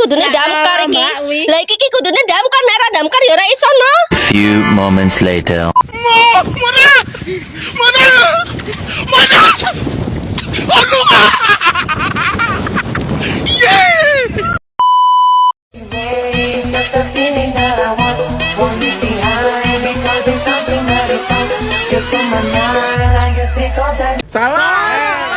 kudune damkar iki. Mbak Wi. Lah iki kudune damkar, nek ora damkar ya ora iso no. Few moments later. Just a feeling that I want it behind because it's something that is so just in my mind. I guess it goes that. Salah.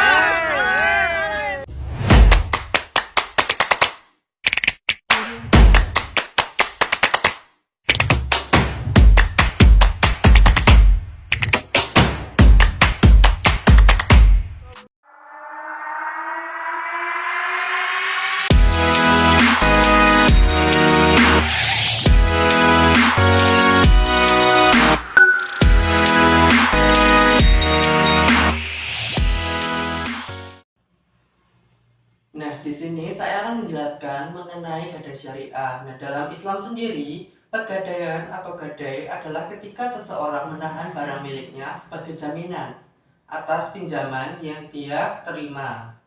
Nah, di sini saya akan menjelaskan mengenai gadai syariah. Nah, dalam Islam sendiri, pegadaian atau gadai adalah ketika seseorang menahan barang miliknya sebagai jaminan atas pinjaman yang dia terima.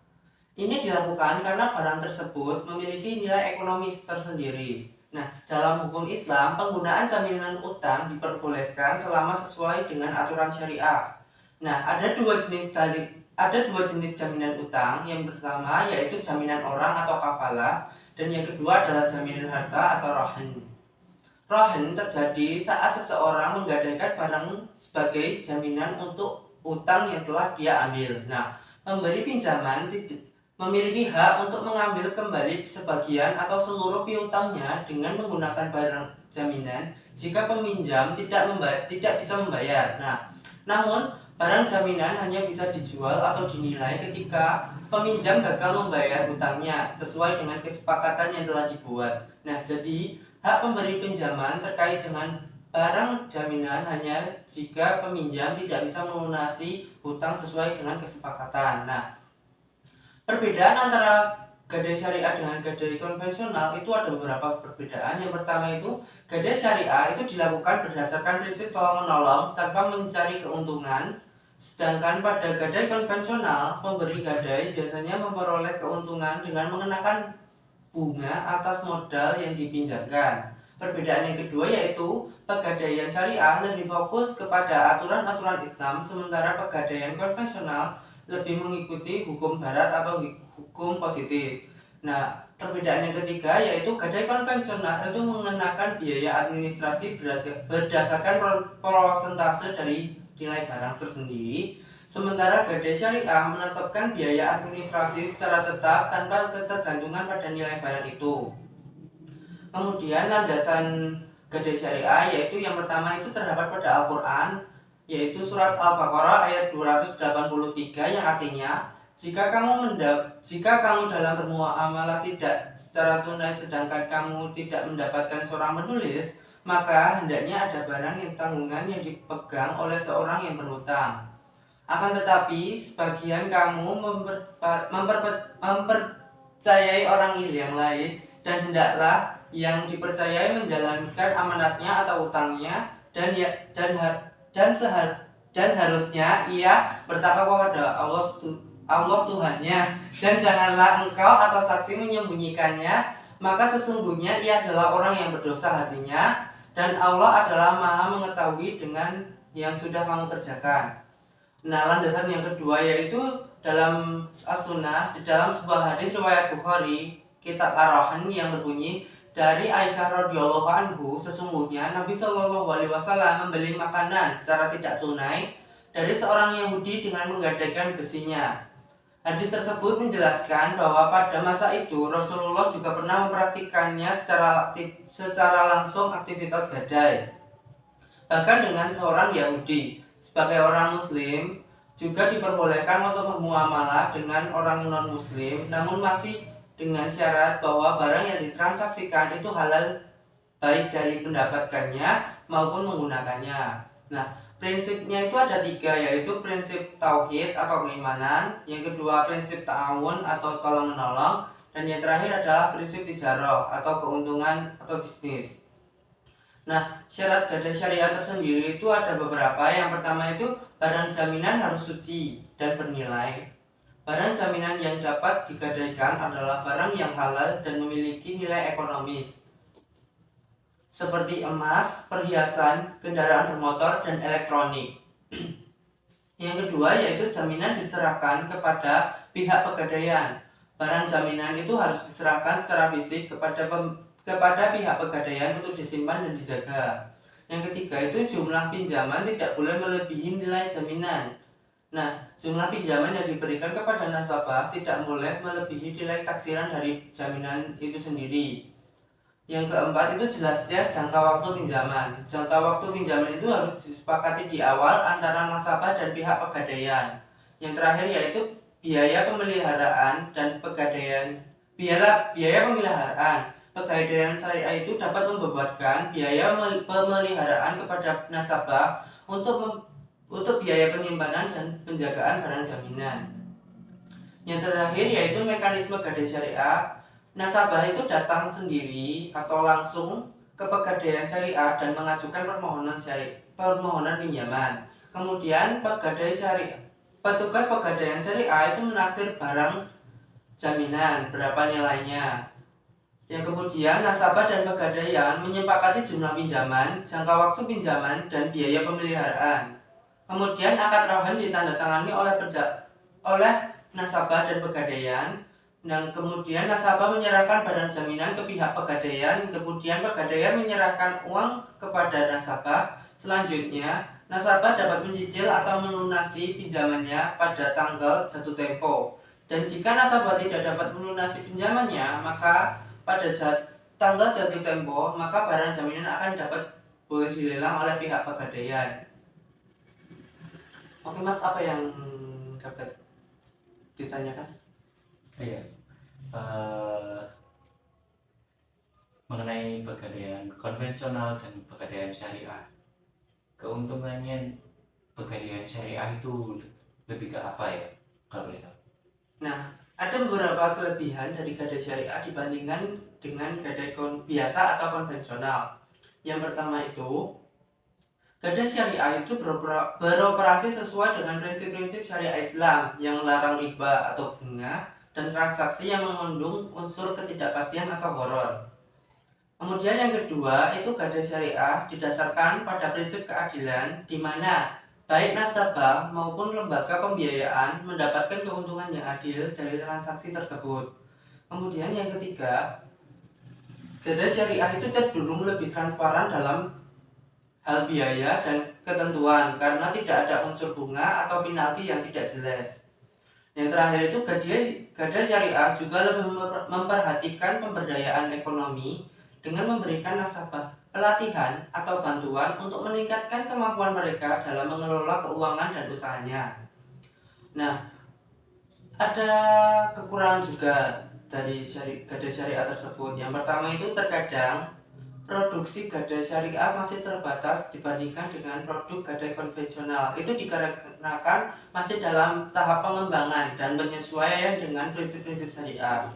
Ini dilakukan karena barang tersebut memiliki nilai ekonomis tersendiri. Nah, dalam hukum Islam, penggunaan jaminan utang diperbolehkan selama sesuai dengan aturan syariah. Nah, ada dua jenis jaminan utang. Yang pertama yaitu jaminan orang atau kafalah, dan yang kedua adalah jaminan harta atau rahan. Rahan terjadi saat seseorang menggadaikan barang sebagai jaminan untuk utang yang telah dia ambil. Nah, pemberi pinjaman memiliki hak untuk mengambil kembali sebagian atau seluruh piutangnya dengan menggunakan barang jaminan jika peminjam tidak bisa membayar. Nah, namun barang jaminan hanya bisa dijual atau dinilai ketika peminjam gagal membayar hutangnya sesuai dengan kesepakatan yang telah dibuat. Nah, jadi hak pemberi pinjaman terkait dengan barang jaminan hanya jika peminjam tidak bisa melunasi hutang sesuai dengan kesepakatan. Nah, perbedaan antara gadai syariah dengan gadai konvensional itu ada beberapa perbedaan. Yang pertama itu, gadai syariah itu dilakukan berdasarkan prinsip tolong-menolong tanpa mencari keuntungan. Sedangkan pada gadai konvensional, pemberi gadai biasanya memperoleh keuntungan dengan mengenakan bunga atas modal yang dipinjamkan. Perbedaan yang kedua yaitu pegadaian syariah lebih fokus kepada aturan-aturan Islam, sementara pegadaian konvensional lebih mengikuti hukum barat atau hukum positif. Nah, perbedaan yang ketiga yaitu gadai konvensional itu mengenakan biaya administrasi berdasarkan persentase dari nilai barang tersendiri, sementara gadai syariah menetapkan biaya administrasi secara tetap tanpa ketergantungan pada nilai barang itu. Kemudian landasan gadai syariah yaitu yang pertama itu terdapat pada Al-Quran, yaitu surat Al-Baqarah ayat 283 yang artinya, jika kamu dalam bermuamalah tidak secara tunai sedangkan kamu tidak mendapatkan seorang penulis, maka hendaknya ada barang yang tanggungan yang dipegang oleh seorang yang berhutang. Akan tetapi sebagian kamu mempercayai orang yang lain, dan hendaklah yang dipercayai menjalankan amanatnya atau utangnya, dan harusnya ia bertakwa kepada Allah Tuhannya, dan janganlah engkau atau saksi menyembunyikannya, maka sesungguhnya ia adalah orang yang berdosa hatinya, dan Allah adalah Maha mengetahui dengan yang sudah kamu kerjakan. Nah, landasan yang kedua yaitu dalam As-Sunnah, di dalam sebuah hadis riwayat Bukhari, kitab Ar-Rahman, yang berbunyi, dari Aisyah radhiyallahu anhu, sesungguhnya Nabi Shallallahu alaihi wasallam membeli makanan secara tidak tunai dari seorang Yahudi dengan menggadaikan besinya. Hadis tersebut menjelaskan bahwa pada masa itu Rasulullah juga pernah mempraktikkannya secara langsung aktivitas gadai. Bahkan dengan seorang Yahudi. Sebagai orang Muslim juga diperbolehkan untuk bermuamalah dengan orang non-Muslim, namun masih dengan syarat bahwa barang yang ditransaksikan itu halal baik dari mendapatkannya maupun menggunakannya. Nah, prinsipnya itu ada tiga, yaitu prinsip tauhid atau keimanan, yang kedua prinsip ta'awun atau tolong menolong, dan yang terakhir adalah prinsip tijarah atau keuntungan atau bisnis. Nah, syarat gadai syariah tersendiri itu ada beberapa. Yang pertama itu barang jaminan harus suci dan bernilai. Barang jaminan yang dapat digadaikan adalah barang yang halal dan memiliki nilai ekonomis, seperti emas, perhiasan, kendaraan bermotor, dan elektronik. Yang kedua yaitu jaminan diserahkan kepada pihak pegadaian. Barang jaminan itu harus diserahkan secara fisik kepada pihak pegadaian untuk disimpan dan dijaga. Yang ketiga itu jumlah pinjaman tidak boleh melebihi nilai jaminan. Nah, jumlah pinjaman yang diberikan kepada nasabah tidak boleh melebihi nilai taksiran dari jaminan itu sendiri. Yang keempat itu jelasnya jangka waktu pinjaman. Jangka waktu pinjaman itu harus disepakati di awal antara nasabah dan pihak pegadaian. Yang terakhir yaitu biaya pemeliharaan dan pegadaian. Biaya pemeliharaan. Pegadaian syariah itu dapat membebankan biaya pemeliharaan kepada nasabah untuk biaya penyimpanan dan penjagaan barang jaminan. Yang terakhir yaitu mekanisme gadai syariah. Nasabah itu datang sendiri atau langsung ke pegadaian syariah dan mengajukan permohonan pinjaman. Kemudian petugas pegadaian syariah itu menaksir barang jaminan berapa nilainya. Yang kemudian nasabah dan pegadaian menyepakati jumlah pinjaman, jangka waktu pinjaman, dan biaya pemeliharaan. Kemudian akad rahan ditandatangani oleh nasabah dan pegadaian, dan kemudian nasabah menyerahkan barang jaminan ke pihak pegadaian, kemudian pegadaian menyerahkan uang kepada nasabah. Selanjutnya, nasabah dapat mencicil atau melunasi pinjamannya pada tanggal jatuh tempo. Dan jika nasabah tidak dapat melunasi pinjamannya, maka pada tanggal jatuh tempo, maka barang jaminan akan boleh dilelang oleh pihak pegadaian. Oke Mas, apa yang dapat ditanyakan? Iya, mengenai pegadaian konvensional dan pegadaian syariah, keuntungannya pegadaian syariah itu lebih ke apa ya, kalau boleh tahu? Nah, ada beberapa kelebihan dari gadai syariah dibandingkan dengan gadai biasa atau konvensional. Yang pertama itu, gadai syariah itu beroperasi sesuai dengan prinsip-prinsip syariah Islam yang melarang riba atau bunga dan transaksi yang mengandung unsur ketidakpastian atau horor. Kemudian yang kedua itu gadai syariah didasarkan pada prinsip keadilan di mana baik nasabah maupun lembaga pembiayaan mendapatkan keuntungan yang adil dari transaksi tersebut. Kemudian yang ketiga, gadai syariah itu cenderung lebih transparan dalam hal biaya dan ketentuan karena tidak ada unsur bunga atau penalti yang tidak jelas. Yang terakhir itu gadai syariah juga lebih memperhatikan pemberdayaan ekonomi dengan memberikan nasabah pelatihan atau bantuan untuk meningkatkan kemampuan mereka dalam mengelola keuangan dan usahanya. Nah, ada kekurangan juga dari gadai syariah tersebut. Yang pertama itu terkadang produksi gadai syariah masih terbatas dibandingkan dengan produk gadai konvensional. Itu dikarenakan masih dalam tahap pengembangan dan penyesuaian dengan prinsip-prinsip syariah.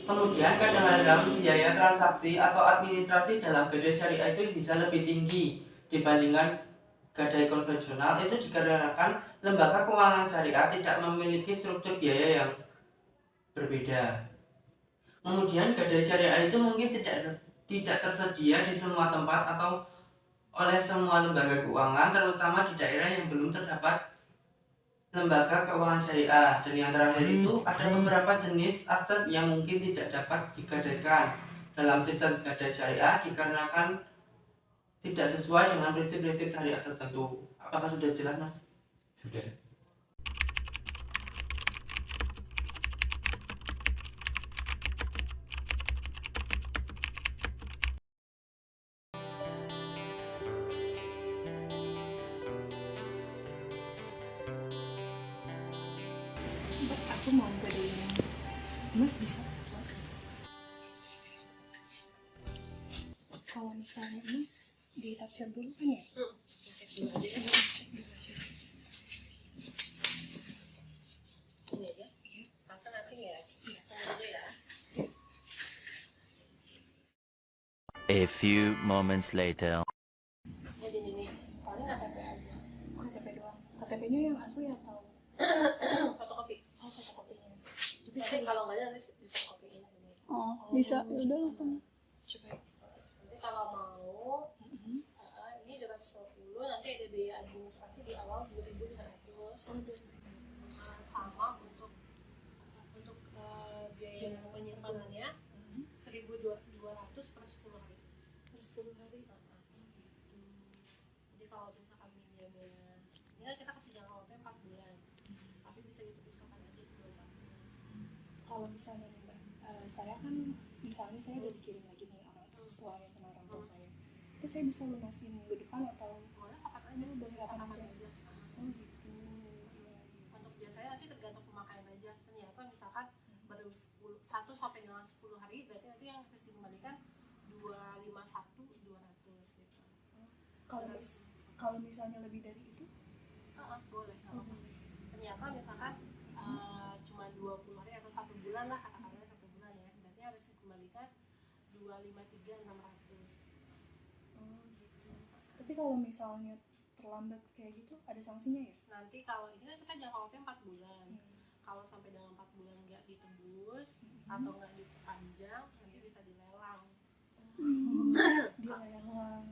Kemudian kadang-kadang biaya transaksi atau administrasi dalam gadai syariah itu bisa lebih tinggi dibandingkan gadai konvensional. Itu dikarenakan lembaga keuangan syariah tidak memiliki struktur biaya yang berbeda. Kemudian gadai syariah itu mungkin tidak tersedia di semua tempat atau oleh semua lembaga keuangan, terutama di daerah yang belum terdapat lembaga keuangan syariah. Dan yang terakhir itu ada beberapa jenis aset yang mungkin tidak dapat digadaikan dalam sistem gadai syariah dikarenakan tidak sesuai dengan prinsip-prinsip syariah tertentu. Apakah sudah jelas Mas? Sudah. Aku mau gadein emas bisa. Kalau misalnya emas ditaksir dulu kan ya? A few moments later. Jadi ini paling KTP aja. KTP doang. KTP-nya yang asli atau fotokopi? kalau nggak ada nanti di fotokopiin sini. Oh, bisa. Ya udah langsung. Coba. Nanti kalau mau ini 250, nanti ada biaya administrasi di awal 2.500. Sama untuk biaya penyimpanannya 1.200 per 10 hari. Per 10 hari. Jadi kalau misalkan minjamnya, ini kan kita kasih jangka waktunya 4 bulan, tapi bisa ditebus kapan aja sebelum 4 bulan. Kalau misalnya nih, Mbak, saya kan misalnya saya udah dikirim lagi nih orang tuanya sama orang tua saya. Itu saya bisa lunasin minggu depan atau Boleh kapan aja, boleh kapan aja? aja. Oh gitu. Iya. Untuk biasanya nanti tergantung pemakaian aja. Ternyata misalkan baru 1 sampai dengan 10 hari, berarti nanti yang harus dikembalikan 251 200 gitu. Kalau misalnya lebih dari itu? Boleh. Oh, boleh. Ternyata misalkan cuma 20 hari atau 1 bulan lah, katakanlah 1 bulan ya, berarti harus dikembalikan 253 600. Oh gitu. Tapi kalau misalnya terlambat kayak gitu ada sanksinya ya? Nanti kalau ini kan kita jangka waktunya 4 bulan. Kalau sampai dengan 4 bulan nggak ditebus atau nggak diperpanjang, nanti bisa dilelang. Dilelang.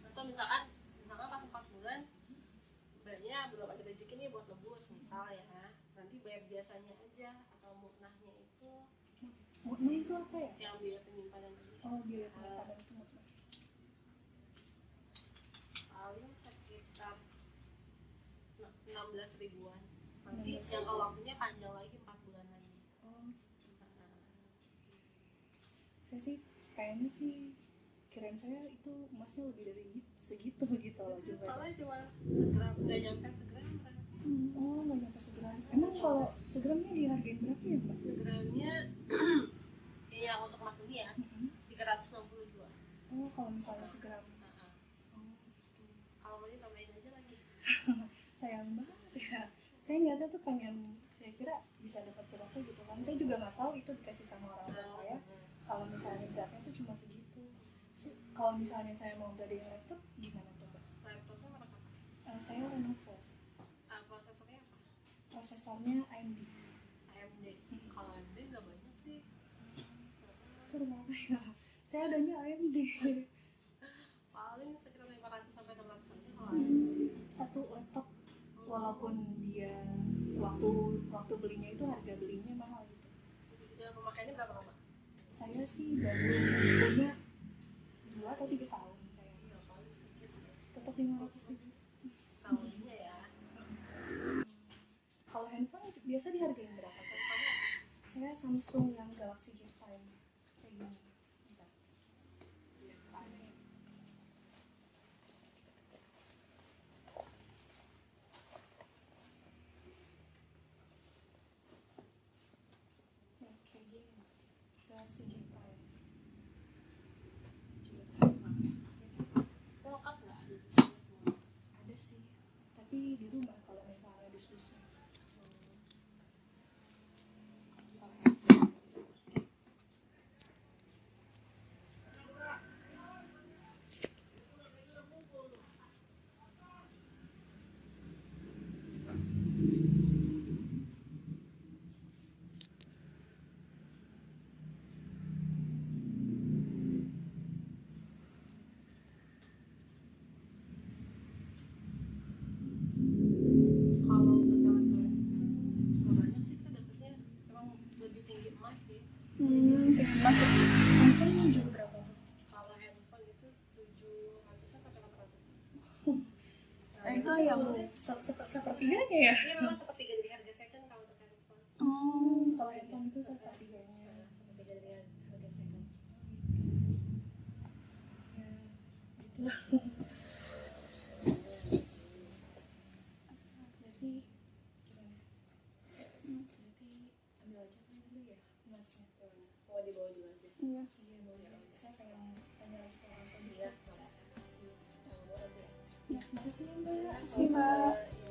Atau misalkan pas 4 bulan banyak belum ada rezeki nih buat nebus misal ya, nanti bayar jasanya aja atau muknahnya itu. Mutna itu apa ya? Yang biaya penyimpanan tadi. Oh, biaya penyimpanan itu mutna. Paling sekitar 16 ribuan. Nanti jangka waktunya panjang lagi 4 bulan lagi. Oh. Saya sih kayaknya sih kirain saya itu emasnya lebih dari segitu gitu loh coba. Soalnya cuma segram, nggak nyampe segram kan. Oh, nggak nyampe segram. Emang kalau segramnya dihargain berapa ya, Mbak? Segramnya yang untuk emas ini ya 362. Oh, kalau misalnya segram. Oh, Kalau mau ditambahin aja lagi. sayang banget ya. Saya niatnya tuh pengen, saya kira bisa dapat berapa gitu kan. Saya juga nggak tahu itu dikasih sama orang tua saya. Kalau misalnya beratnya tuh cuma segitu. Kalau misalnya saya mau gading laptop, gimana tuh, Mbak? Laptopnya merek apa? Saya Lenovo. Prosesornya apa? Prosesornya AMD. AMD. Kalau AMD nggak banyak sih. Itu rumah apa ya? Saya adanya AMD. Paling sekitar 500 sampai 600 aja kalau AMD. Satu laptop, walaupun dia waktu belinya itu harga belinya mahal gitu. Dan pemakaiannya berapa lama? Saya sih baru punya 2 atau 3 tahun kayaknya. Iya, paling sedikit ya. Tetap 500 ribu. Tahunnya ya. Kalau handphone biasa dihargain berapa? Handphonenya apa? Saya Samsung yang Galaxy J5 kayak gini. Bentar. Nah, kayak gini. Galaxy J5. Lengkap nggak ada di sini semua? Ada sih, tapi di rumah kalau misalnya dus-dusnya. Kalau untuk kawan-kawan nggak banyak sih, kita dapetnya emang lebih tinggi emas sih. Masuk handphone juga berapa? Kalau handphone itu 700 sampai 800. Itu yang sepertiga kayak. Iya memang sepertiga dari harga second kalau untuk handphone. Oh, kalau handphone itu sepertiganya. Sepertiga dari harga second. Ya, gitu lah. Berarti gimana? Berarti ambil aja kan dulu ya emasnya. Mau dibawa dulu aja. Iya. Iya, boleh. Saya pengen tanya lagi ke orang tadi. Iya. Ya, makasih ya, Mbak. Makasih, Mbak. Ya.